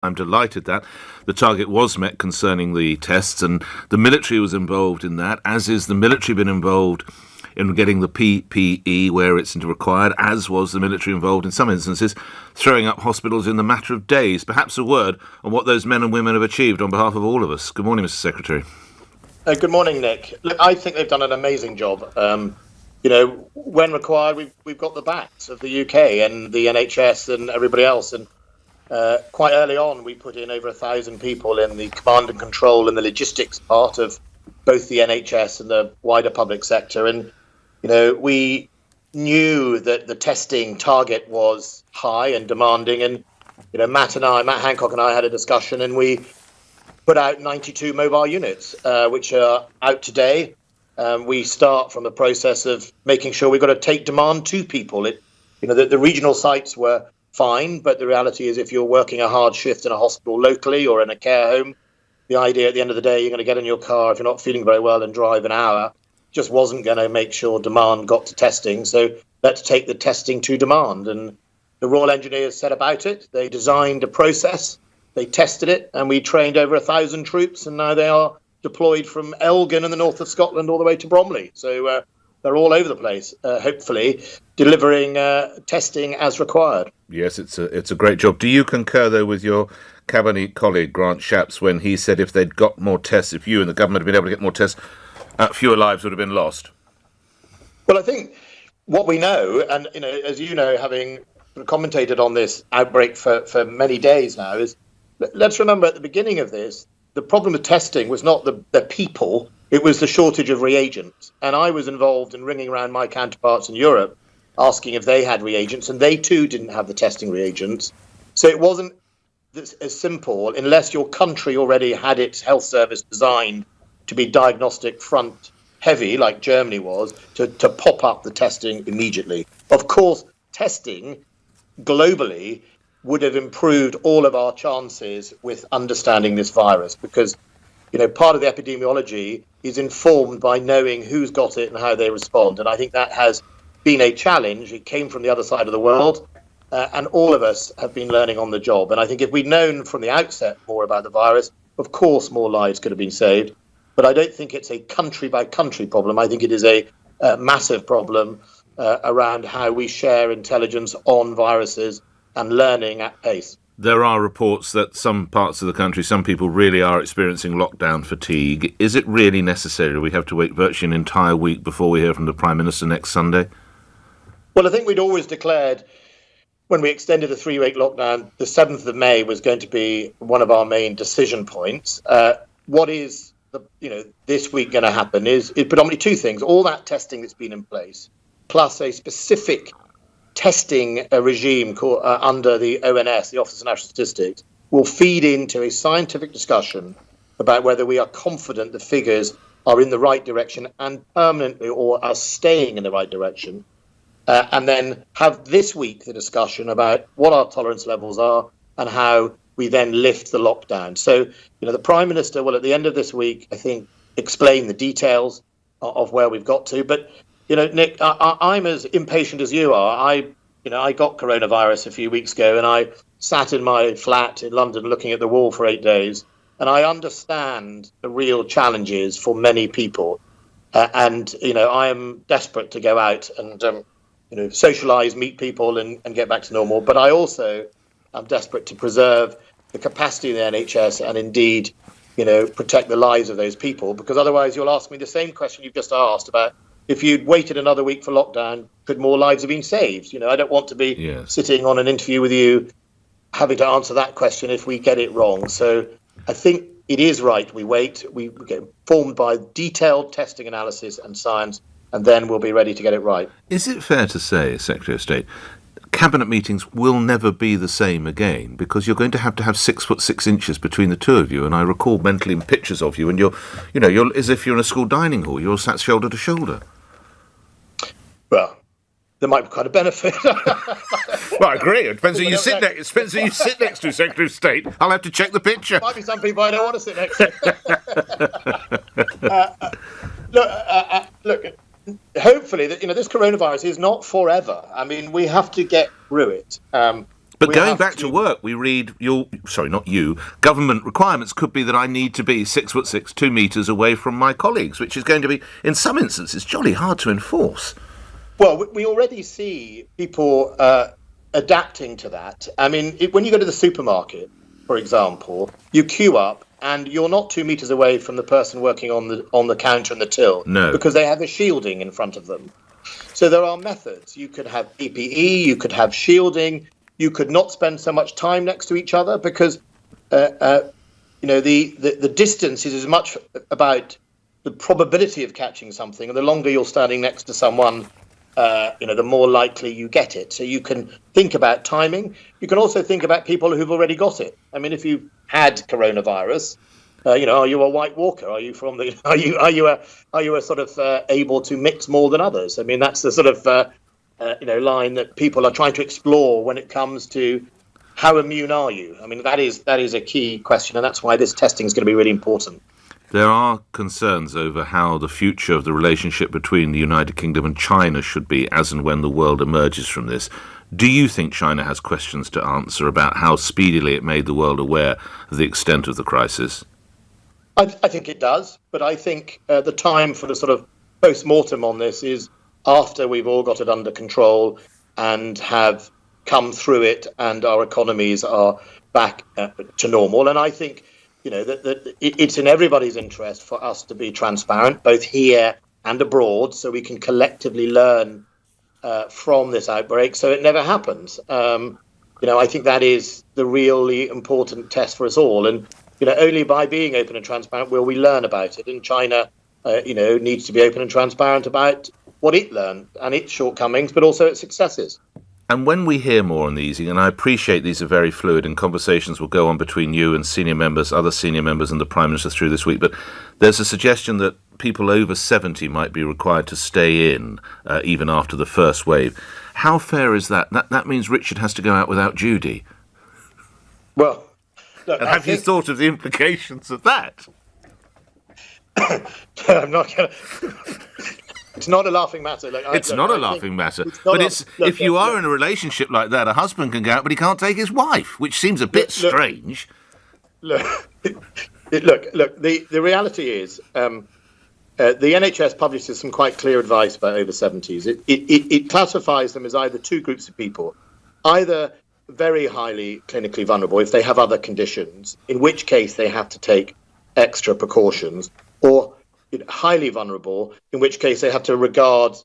I'm delighted that the target was met concerning the tests, and the military was involved in that, as is the military been involved in getting the PPE where it's required, as was the military involved in some instances, throwing up hospitals in the matter of days. Perhaps a word on what those men and women have achieved on behalf of all of us. Good morning, Mr. Secretary. Good morning, Nick. Look, I think they've done an amazing job. When required, we've got the backs of the UK and the NHS and everybody else. And quite early on, we put in over 1,000 people in the command and control and the logistics part of both the NHS and the wider public sector. And, we knew that the testing target was high and demanding. And, Matt Hancock and I had a discussion, and we put out 92 mobile units, which are out today. We start from the process of making sure we've got to take demand to people. The regional sites were fine, but the reality is if you're working a hard shift in a hospital locally or in a care home, the idea at the end of the day, you're going to get in your car if you're not feeling very well and drive an hour, just wasn't going to make sure demand got to testing. So let's take the testing to demand. And the Royal Engineers set about it. They designed a process, they tested it, and we trained over 1,000 troops, and now they are deployed from Elgin in the north of Scotland all the way to Bromley. So they're all over the place, hopefully, delivering testing as required. Yes, it's a great job. Do you concur, though, with your Cabinet colleague, Grant Shapps, when he said if they'd got more tests, if you and the government had been able to get more tests, fewer lives would have been lost? Well, I think what we know, and as you know, having commentated on this outbreak for many days now, is let's remember at the beginning of this, the problem with testing was not the people, it was the shortage of reagents. And I was involved in ringing around my counterparts in Europe, asking if they had reagents, and they too didn't have the testing reagents. So it wasn't as simple, unless your country already had its health service designed to be diagnostic front heavy, like Germany was, to pop up the testing immediately. Of course, testing globally would have improved all of our chances with understanding this virus, because part of the epidemiology is informed by knowing who's got it and how they respond. And I think that has been a challenge. It came from the other side of the world, and all of us have been learning on the job. And I think if we'd known from the outset more about the virus, of course more lives could have been saved. But I don't think it's a country-by-country problem. I think it is a massive problem around how we share intelligence on viruses and learning at pace. There are reports that some parts of the country, some people really are experiencing lockdown fatigue. Is it really necessary? Do we have to wait virtually an entire week before we hear from the Prime Minister next Sunday? Well, I think we'd always declared when we extended the 3-week lockdown, the 7th of May was going to be one of our main decision points. What is this week going to happen is predominantly two things. All that testing that's been in place, plus a specific testing regime called, under the ONS, the Office of National Statistics, will feed into a scientific discussion about whether we are confident the figures are in the right direction and permanently or are staying in the right direction. And then have this week the discussion about what our tolerance levels are and how we then lift the lockdown. So, the Prime Minister will, at the end of this week, I think, explain the details of where we've got to. But, Nick, I'm as impatient as you are. I got coronavirus a few weeks ago, and I sat in my flat in London looking at the wall for 8 days. And I understand the real challenges for many people. And I am desperate to go out and, socialise, meet people and get back to normal. But I also am desperate to preserve the capacity of the NHS and indeed, protect the lives of those people, because otherwise you'll ask me the same question you've just asked about if you'd waited another week for lockdown, could more lives have been saved? I don't want to be sitting on an interview with you having to answer that question if we get it wrong. So I think it is right we wait, we get informed by detailed testing analysis and science, and then we'll be ready to get it right. Is it fair to say, Secretary of State, Cabinet meetings will never be the same again, because you're going to have 6'6" between the two of you, and I recall mentally in pictures of you, and you're as if you're in a school dining hall. You're sat shoulder to shoulder. Well, there might be quite a benefit. Well, I agree. It depends who you sit next. It depends who you sit next to, Secretary of State. I'll have to check the picture. There might be some people I don't want to sit next to. Look. Hopefully, this coronavirus is not forever. I mean, we have to get through it. But going back to work, we read government requirements could be that I need to be 6'6", 2 metres away from my colleagues, which is going to be, in some instances, jolly hard to enforce. Well, we already see people adapting to that. I mean, when you go to the supermarket, for example, you queue up and you're not 2 metres away from the person working on the counter and the till. No. Because they have a shielding in front of them. So there are methods. You could have PPE, you could have shielding. You could not spend so much time next to each other because, the distance is as much about the probability of catching something. And the longer you're standing next to someone, the more likely you get it. So you can think about timing. You can also think about people who've already got it. I mean, if you had coronavirus, are you a white walker? Are you from the? Are you a sort of able to mix more than others? I mean, that's the sort of line that people are trying to explore when it comes to how immune are you? I mean, that is a key question, and that's why this testing is going to be really important. There are concerns over how the future of the relationship between the United Kingdom and China should be as and when the world emerges from this. Do you think China has questions to answer about how speedily it made the world aware of the extent of the crisis? I think it does, but I think the time for the sort of post-mortem on this is after we've all got it under control and have come through it and our economies are back to normal. And I think, that it's in everybody's interest for us to be transparent, both here and abroad, so we can collectively learn from this outbreak so it never happens. I think that is the really important test for us all. And, only by being open and transparent will we learn about it. And China, needs to be open and transparent about what it learned and its shortcomings, but also its successes. And when we hear more on these, and I appreciate these are very fluid and conversations will go on between you and other senior members and the Prime Minister through this week, but there's a suggestion that people over 70 might be required to stay in even after the first wave. How fair is that? That means Richard has to go out without Judy. Well, look, and have you thought of the implications of that? I'm not going to... It's not a laughing matter. It's not a laughing matter. But if you are in a relationship like that, a husband can go out, but he can't take his wife, which seems a bit strange. Look, the reality is the NHS publishes some quite clear advice about over 70s. It classifies them as either two groups of people, either very highly clinically vulnerable if they have other conditions, in which case they have to take extra precautions, or highly vulnerable, in which case they have to regard,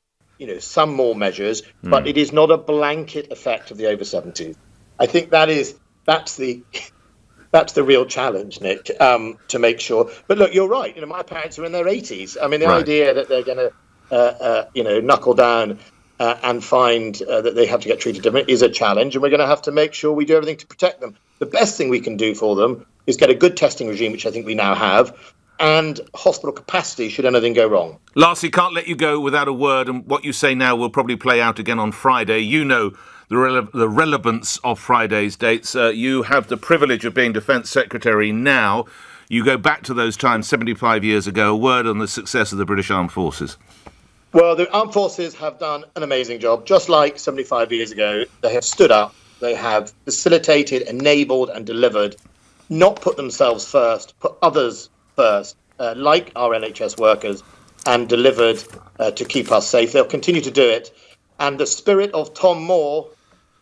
some more measures, but it is not a blanket effect of the over 70s. I think that's the real challenge, Nick, to make sure. But look, you're right. My parents are in their 80s. I mean, the idea that they're going to, knuckle down and find that they have to get treated differently is a challenge, and we're going to have to make sure we do everything to protect them. The best thing we can do for them is get a good testing regime, which I think we now have, and hospital capacity should anything go wrong. Lastly, can't let you go without a word, and what you say now will probably play out again on Friday. You know the relevance of Friday's dates. You have the privilege of being Defence Secretary now. You go back to those times 75 years ago. A word on the success of the British Armed Forces. Well, the Armed Forces have done an amazing job. Just like 75 years ago, they have stood up, they have facilitated, enabled and delivered, not put themselves first, put others first, like our NHS workers, and delivered to keep us safe. They'll continue to do it. And the spirit of Tom Moore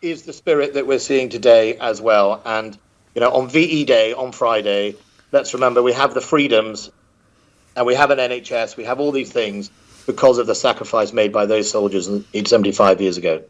is the spirit that we're seeing today as well. And, on VE Day, on Friday, let's remember we have the freedoms and we have an NHS, we have all these things because of the sacrifice made by those soldiers 75 years ago.